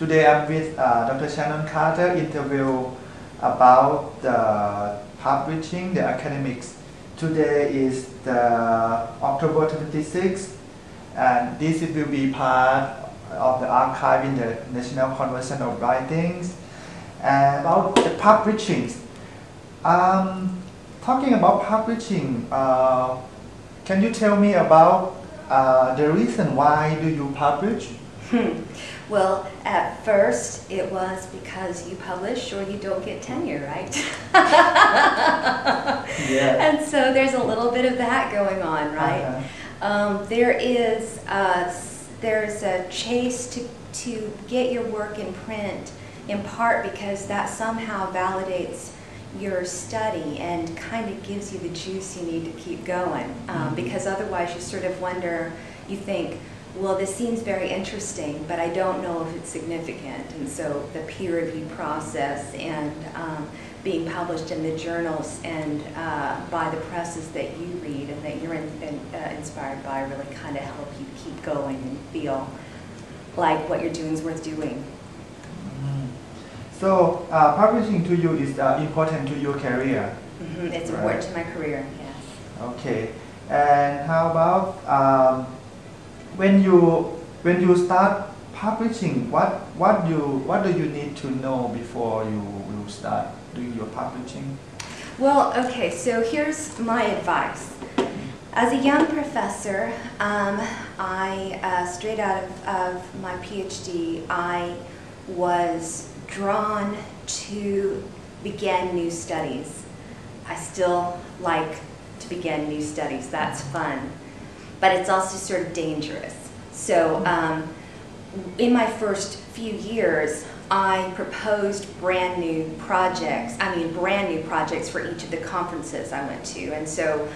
Today I'm with Dr. Shannon Carter interview about the publishing, the academics. Today is the October 26th, and this will be part of the archive in the National Convention of Writings. And about the publishing, talking about publishing, can you tell me about the reason why do you publish? Well, at first it was because you publish or you don't get tenure, right? Yeah. And so there's a little bit of that going on, right? There's a chase to get your work in print, in part because that somehow validates your study and kind of gives you the juice you need to keep going. Because otherwise you sort of wonder, you think, well, this seems very interesting, but I don't know if it's significant. And so the peer review process and being published in the journals and by the presses that you read and that you're inspired by really kind of help you keep going and feel like what you're doing is worth doing. So publishing to you is important to your career? It's right? Important to my career, yes. Okay. And how about when you start publishing, what do you need to know before you will start doing your publishing? Well, okay, so here's my advice. As a young professor, straight out of my PhD, I was drawn to begin new studies. I still like to begin new studies, that's fun. But it's also sort of dangerous. So in my first few years, I proposed brand new projects for each of the conferences I went to. And so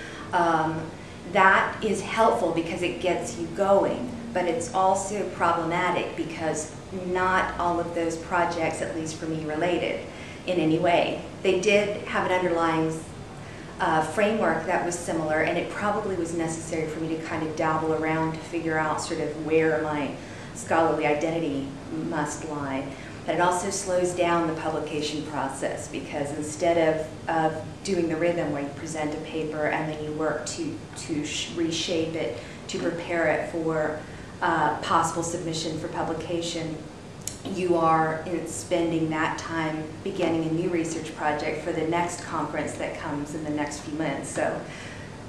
that is helpful because it gets you going, but it's also problematic because not all of those projects, at least for me, related in any way. They did have an underlying framework that was similar, and it probably was necessary for me to kind of dabble around to figure out sort of where my scholarly identity must lie. But it also slows down the publication process because instead of doing the rhythm where you present a paper and then you work to reshape it, to prepare it for possible submission for publication, you are spending that time beginning a new research project for the next conference that comes in the next few months.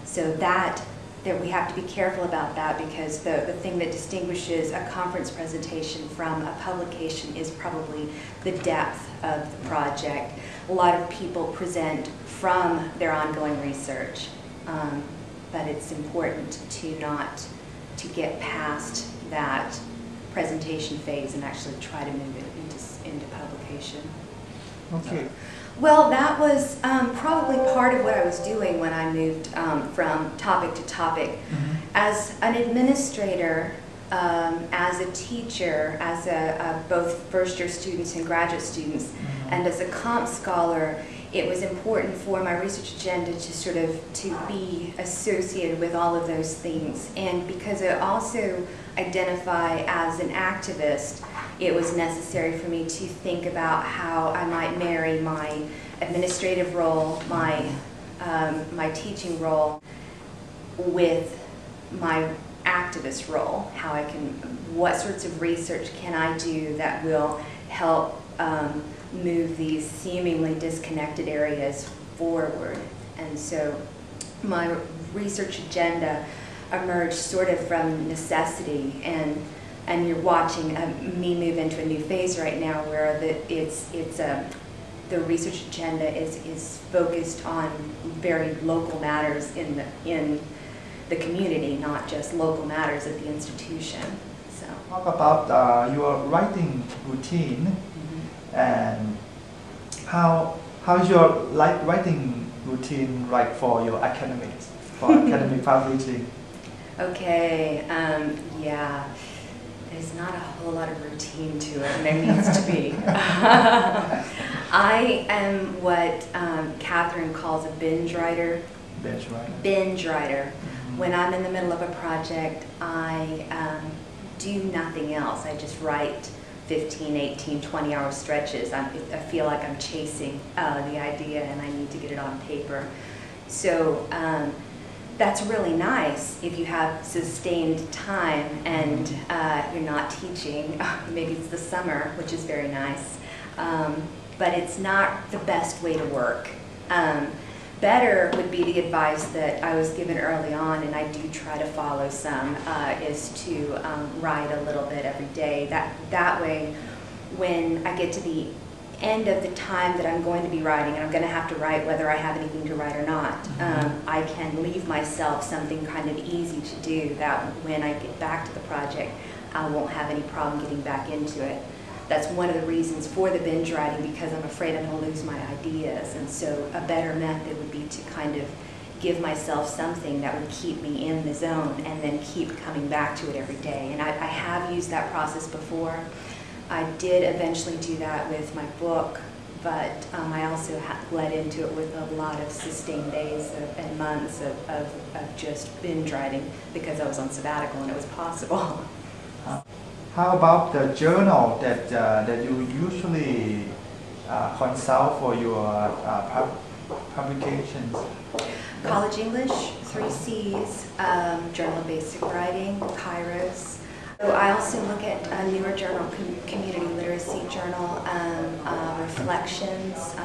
So that we have to be careful about that because the thing that distinguishes a conference presentation from a publication is probably the depth of the project. A lot of people present from their ongoing research, but it's important to get past that presentation phase and actually try to move it into publication. Okay. Well, that was probably part of what I was doing when I moved from topic to topic. As an administrator, as a teacher, as both first-year students and graduate students, and as a comp scholar, it was important for my research agenda to be associated with all of those things. And because I also identify as an activist, it was necessary for me to think about how I might marry my administrative role, my teaching role, with my activist role. What sorts of research can I do that will help move these seemingly disconnected areas forward? And so my research agenda emerged sort of from necessity, and you're watching me move into a new phase right now where the research agenda is focused on very local matters in the community, not just local matters at the institution. So talk about your writing routine and how's your writing routine like for your academics, for academic publishing? Okay, yeah, there's not a whole lot of routine to it, and there needs to be. I am what Catherine calls a binge writer. Binge writer. When I'm in the middle of a project, I do nothing else. I just write 15, 18, 20-hour stretches. I feel like I'm chasing the idea and I need to get it on paper. So that's really nice if you have sustained time and you're not teaching. Maybe it's the summer, which is very nice. But it's not the best way to work. Better would be the advice that I was given early on, and I do try to follow some, is to write a little bit every day. That way, when I get to the end of the time that I'm going to be writing, and I'm going to have to write whether I have anything to write or not, I can leave myself something kind of easy to do, that when I get back to the project, I won't have any problem getting back into it. That's one of the reasons for the binge writing, because I'm afraid I'm going to lose my ideas. And so a better method would be to kind of give myself something that would keep me in the zone and then keep coming back to it every day. And I have used that process before. I did eventually do that with my book, but I also led into it with a lot of sustained days and months of just binge writing, because I was on sabbatical and it was possible. How about the journal that you usually consult for your publications? College English, 3 C's, Journal of Basic Writing, Kairos. So I also look at a newer journal, Community Literacy Journal, Reflections.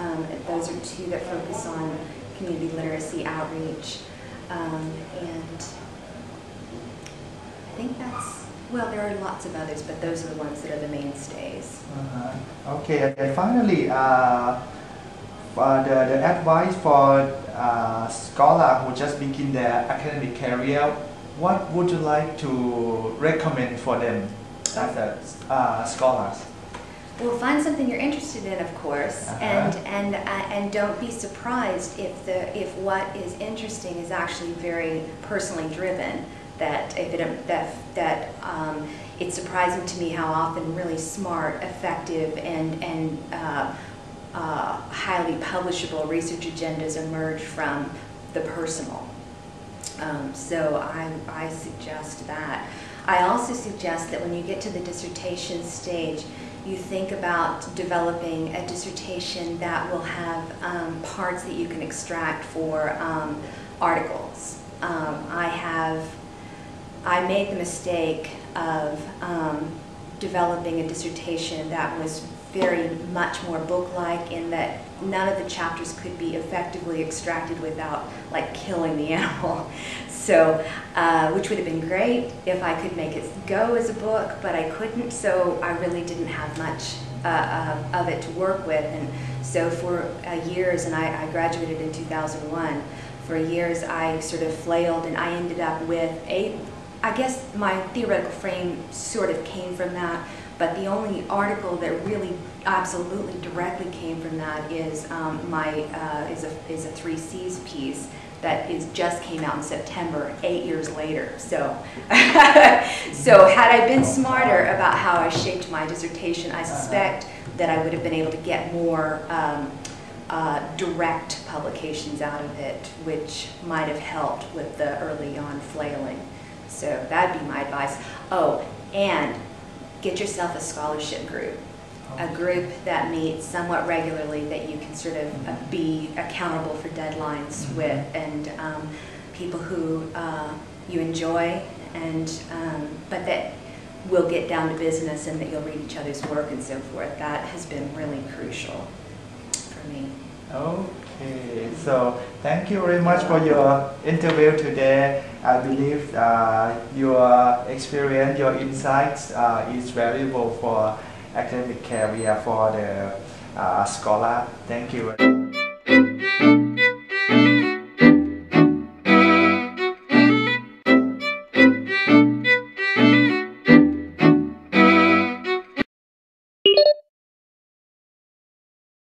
Those are 2 that focus on community literacy outreach. And I think that's, well, there are lots of others, but those are the ones that are the mainstays. Okay, and finally, the advice for scholars who just begin their academic career, what would you like to recommend for them as scholars? Well, find something you're interested in, of course, and don't be surprised if what is interesting is actually very personally driven. It's surprising to me how often really smart, effective, and highly publishable research agendas emerge from the personal. So I suggest that. I also suggest that when you get to the dissertation stage, you think about developing a dissertation that will have parts that you can extract for articles. I made the mistake of developing a dissertation that was very much more book-like, in that none of the chapters could be effectively extracted without like killing the animal. So, which would have been great if I could make it go as a book, but I couldn't, so I really didn't have much of it to work with. And so for years, and I graduated in 2001, for years I sort of flailed, and I ended up with I guess my theoretical frame sort of came from that, but the only article that really absolutely directly came from that is is a 3 C's piece that just came out in September, 8 years later. So, so had I been smarter about how I shaped my dissertation, I suspect that I would have been able to get more direct publications out of it, which might have helped with the early on flailing. So that'd be my advice. Oh, and get yourself a scholarship group, a group that meets somewhat regularly, that you can sort of be accountable for deadlines with, and people who you enjoy, and but that will get down to business, and that you'll read each other's work and so forth. That has been really crucial for me. Okay, so thank you very much for your interview today. I believe your experience, your insights is valuable for academic career for the scholar. Thank you.